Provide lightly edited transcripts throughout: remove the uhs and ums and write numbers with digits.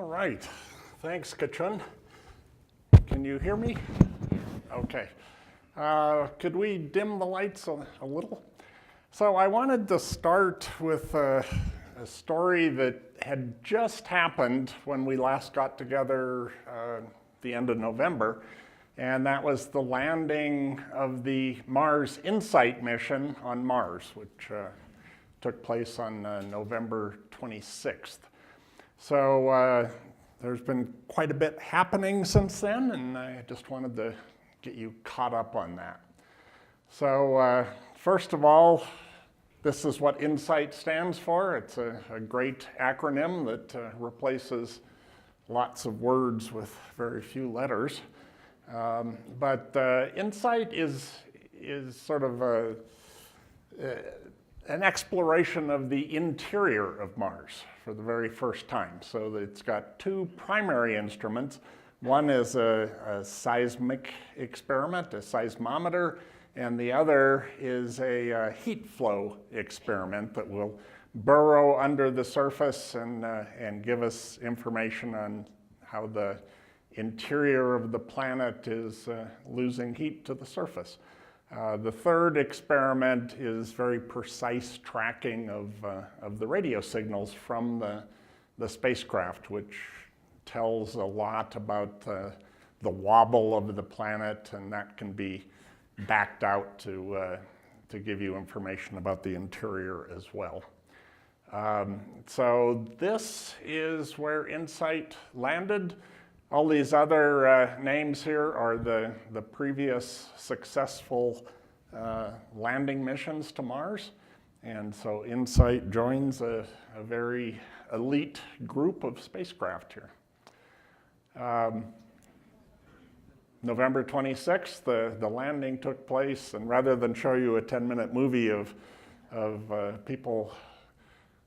All right, thanks, Kachun. Can you hear me? Okay. Could we dim the lights a little? So I wanted to start with a story that had just happened when we last got together the end of November, and that was the landing of the Mars InSight mission on Mars, which took place on November 26th. So there's been quite a bit happening since then, and I just wanted to get you caught up on that. So first of all, this is what InSight stands for. It's a great acronym that replaces lots of words with very few letters. But InSight is sort of an exploration of the interior of Mars for the very first time. So it's got two primary instruments. One is a seismic experiment, a seismometer, and the other is a heat flow experiment that will burrow under the surface and give us information on how the interior of the planet is losing heat to the surface. The third experiment is very precise tracking of the radio signals from the spacecraft, which tells a lot about the wobble of the planet, and that can be backed out to give you information about the interior as well. So this is where InSight landed. All these other names here are the previous successful landing missions to Mars. And so InSight joins a very elite group of spacecraft here. November 26th, the landing took place, and rather than show you a 10-minute movie of people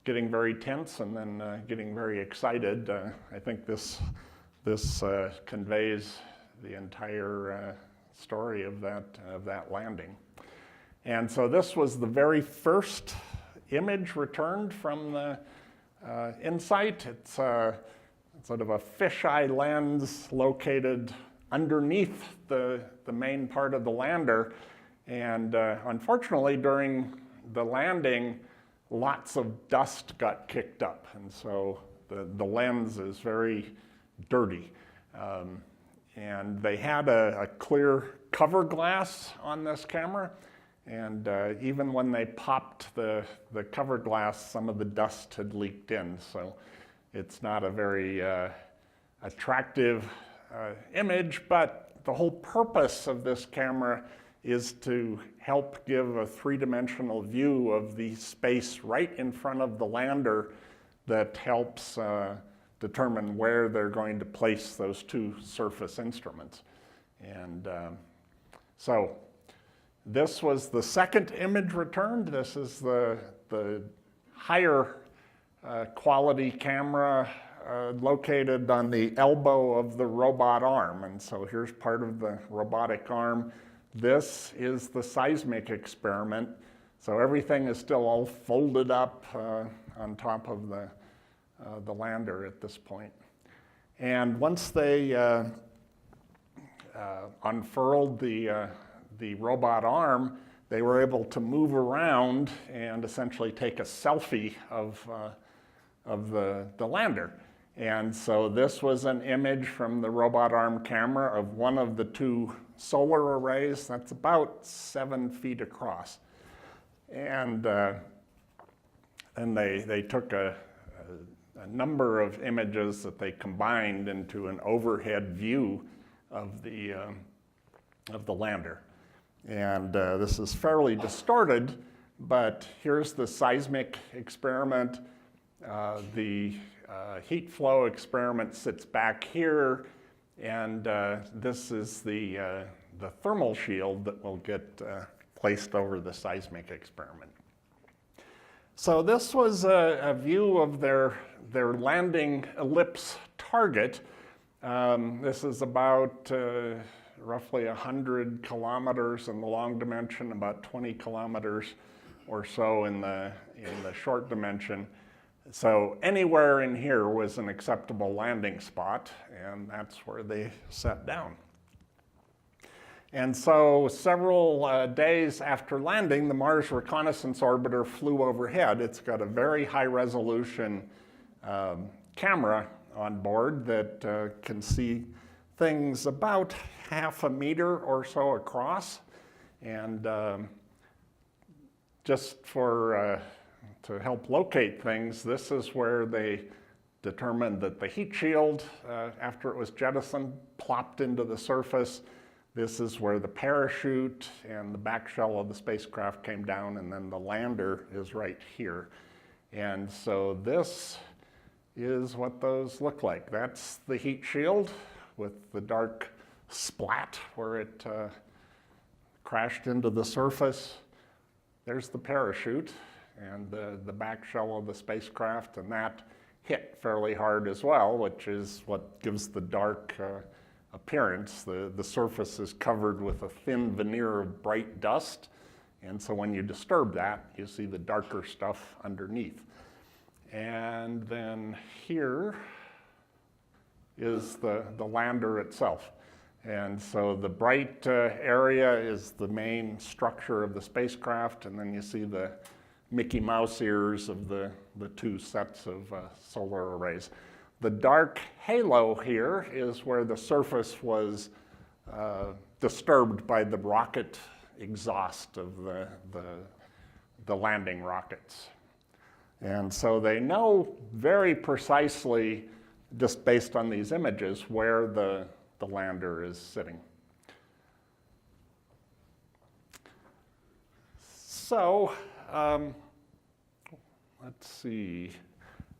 getting very tense and then getting very excited, I think this conveys the entire story of that landing. And so this was the very first image returned from the InSight. It's sort of a fisheye lens located underneath the main part of the lander. And unfortunately, during the landing, lots of dust got kicked up. And so the lens is very dirty. And they had a clear cover glass on this camera, and even when they popped the cover glass, some of the dust had leaked in. So it's not a very attractive image, but the whole purpose of this camera is to help give a three-dimensional view of the space right in front of the lander that helps determine where they're going to place those two surface instruments. And so this was the second image returned. This is the higher quality camera located on the elbow of the robot arm. And so here's part of the robotic arm. This is the seismic experiment. So everything is still all folded up on top of the lander at this point. And once they unfurled the robot arm, they were able to move around and essentially take a selfie of the lander. And so this was an image from the robot arm camera of one of the two solar arrays that's about 7 feet across. And they took a number of images that they combined into an overhead view of the lander. And this is fairly distorted, but here's the seismic experiment. The heat flow experiment sits back here, and this is the thermal shield that will get placed over the seismic experiment. So this was a view of their landing ellipse target. This is about roughly 100 kilometers in the long dimension, about 20 kilometers or so in the short dimension. So anywhere in here was an acceptable landing spot, and that's where they set down. And so several days after landing, the Mars Reconnaissance Orbiter flew overhead. It's got a very high-resolution camera on board that can see things about half a meter or so across. And just for to help locate things, this is where they determined that the heat shield, after it was jettisoned, plopped into the surface. This is where the parachute and the back shell of the spacecraft came down, and then the lander is right here. And so this is what those look like. That's the heat shield with the dark splat where it crashed into the surface. There's the parachute and the back shell of the spacecraft, and that hit fairly hard as well, which is what gives the dark appearance. The surface is covered with a thin veneer of bright dust, and so when you disturb that, you see the darker stuff underneath. And then here is the lander itself. And so the bright area is the main structure of the spacecraft, and then you see the Mickey Mouse ears of the two sets of solar arrays. The dark halo here is where the surface was disturbed by the rocket exhaust of the landing rockets. And so they know very precisely, just based on these images, where the lander is sitting. So, let's see.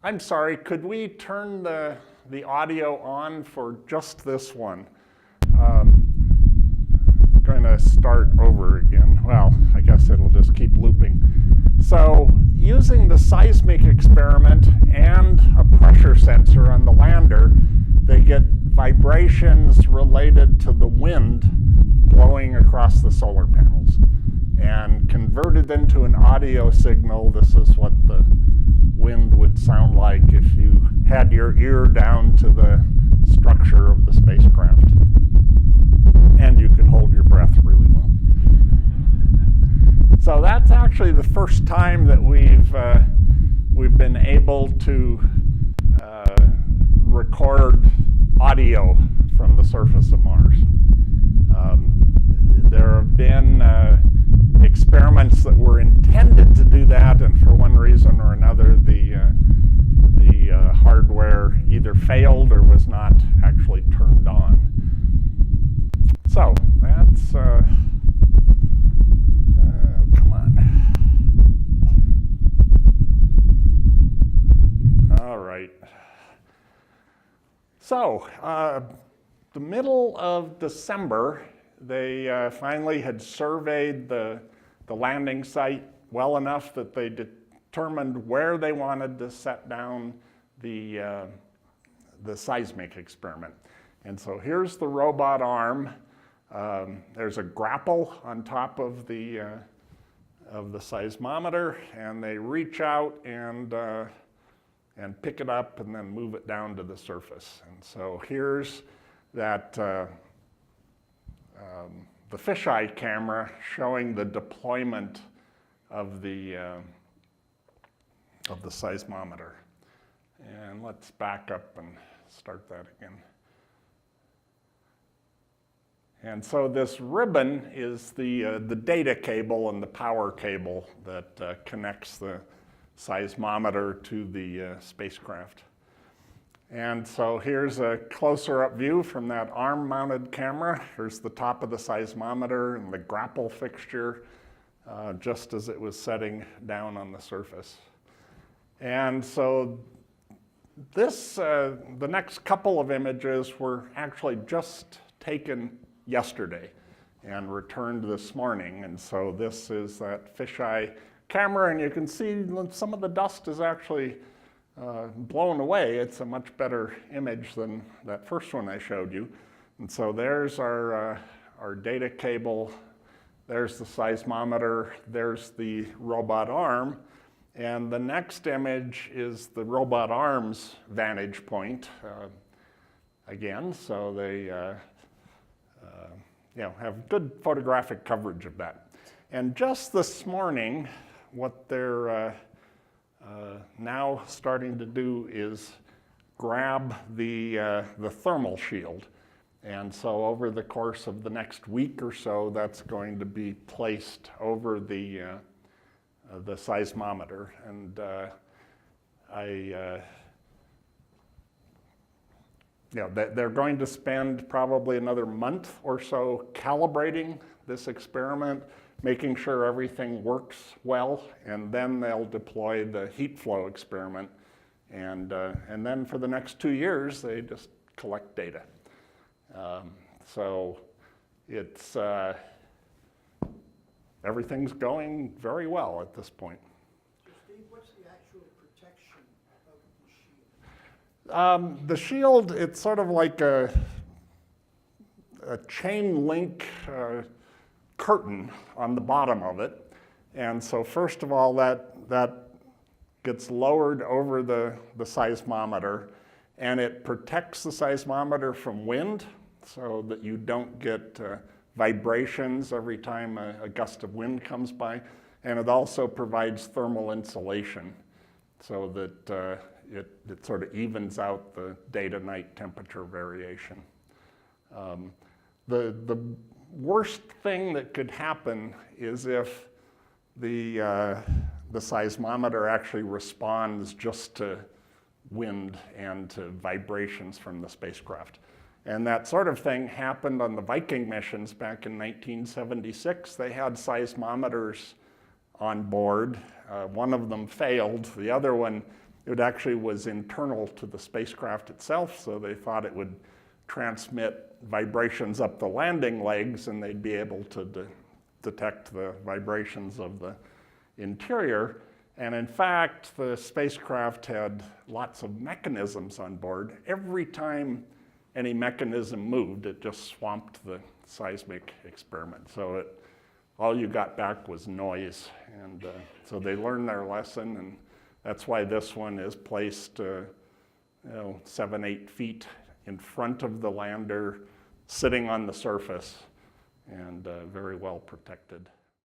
I'm sorry, could we turn the audio on for just this one? I'm going to start over again. Well, I guess it'll just keep looping. So, using the seismic experiment and a pressure sensor on the lander, they get vibrations related to the wind blowing across the solar panels. And converted into an audio signal, this is what the wind would sound like if you had your ear down to the structure of the spacecraft. And you could hold your breath really well. So that's actually the first time that we've been able to record audio from the surface of Mars. There have been experiments that were intended to do that, and for one reason or another, the hardware either failed or was not actually turned on. So that's come on. All right. So the middle of December, they finally had surveyed the landing site well enough that they determined where they wanted to set down the seismic experiment. And so here's the robot arm. There's a grapple on top of the seismometer, and they reach out and pick it up and then move it down to the surface. And so here's that the fisheye camera showing the deployment of the seismometer. And let's back up and start that again. And so this ribbon is the data cable and the power cable that connects the seismometer to the spacecraft. And so here's a closer up view from that arm-mounted camera. Here's the top of the seismometer and the grapple fixture just as it was setting down on the surface. And so this, the next couple of images were actually just taken yesterday and returned this morning. And so this is that fisheye camera, and you can see some of the dust is actually blown away. It's a much better image than that first one I showed you. And so there's our data cable, there's the seismometer, there's the robot arm, And the next image is the robot arms vantage point again. So they have good photographic coverage of that. And just this morning, what they're now starting to do is grab the thermal shield. And so over the course of the next week or so, that's going to be placed over the seismometer. And they're going to spend probably another month or so calibrating this experiment, making sure everything works well, and then they'll deploy the heat flow experiment. And then for the next 2 years, they just collect data. So it's everything's going very well at this point. Steve, what's the actual protection of the shield? The shield, it's sort of like a chain link curtain on the bottom of it. And so first of all, that gets lowered over the seismometer, and it protects the seismometer from wind so that you don't get vibrations every time a gust of wind comes by. And it also provides thermal insulation so that it sort of evens out the day to night temperature variation. The worst thing that could happen is if the seismometer actually responds just to wind and to vibrations from the spacecraft. And that sort of thing happened on the Viking missions back in 1976. They had seismometers on board. One of them failed. The other one, it actually was internal to the spacecraft itself, so they thought it would transmit vibrations up the landing legs and they'd be able to detect the vibrations of the interior. And in fact, the spacecraft had lots of mechanisms on board. Every time any mechanism moved, it just swamped the seismic experiment. So all you got back was noise. And so they learned their lesson, and that's why this one is placed 7, 8 feet in front of the lander, sitting on the surface, and very well protected.